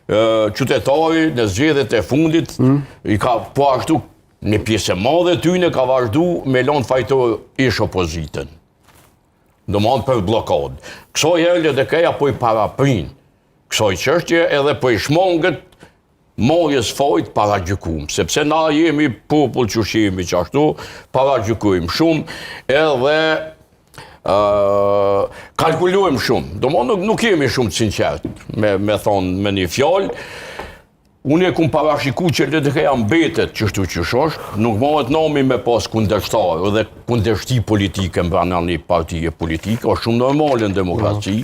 qytetari në zgjedhjet e fundit, i ka po ashtu një pjesë e madhe tyne ka vazhdu me lënë fajtor ish opozitën. Do më për blokad. Kësoj herë dhe keja po i paraprin. Kësoj qështje edhe po i shmongët marrjes fajt para gjykum, sepse na jemi popull që shimi që ashtu, para gjykujmë shumë, edhe kalkulujmë shumë. Do më nuk jemi shumë të sinqert, me thonë me një fjallë. Unë e kumë parashiku që le të keja mbetet qështu që shosh, nuk mohet nami me pas kundërshtarë dhe kundërshti politike mbrana një partije politike, o shumë normale në demokraci.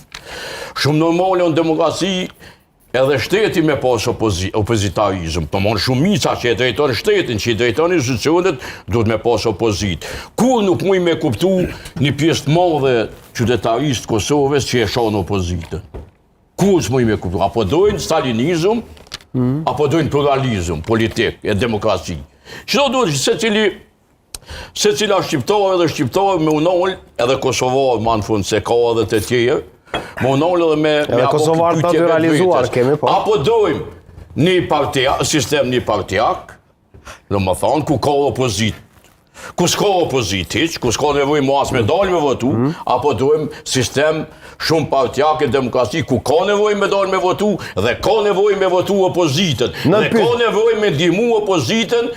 Shumë normale në demokraci edhe shteti me pas opozitarizm. Të monë shumica që e drejton shtetin, që i drejton institucionet, duhet me pas opozit. Kur nuk muj me kuptu një pjesë të madhe qytetaristë Kosovës që e shonë opozitën? Kur s'muj me kuptu? Apo dojnë stalinizm, apo dojnë pluralizm politik e demokraci. Qëto duhet se cila shqiptarë edhe shqiptarë me unoll, edhe Kosovarë ma në fund se ka edhe të tjerë, me unoll edhe me Kosovarë të realizuar kemi po. Apo dojmë një sistem një partijak, dhe më thonë, ku ka opozit. Ku s'ka opozit hiq, ku s'ka nevoj mas me dalë me votu, apo dojmë sistem shumë partijak e demokraci, ku ka nevoj me dalë me votu, dhe ka nevoj me votu opozitën, dhe ka nevoj me ndihmu opozitën,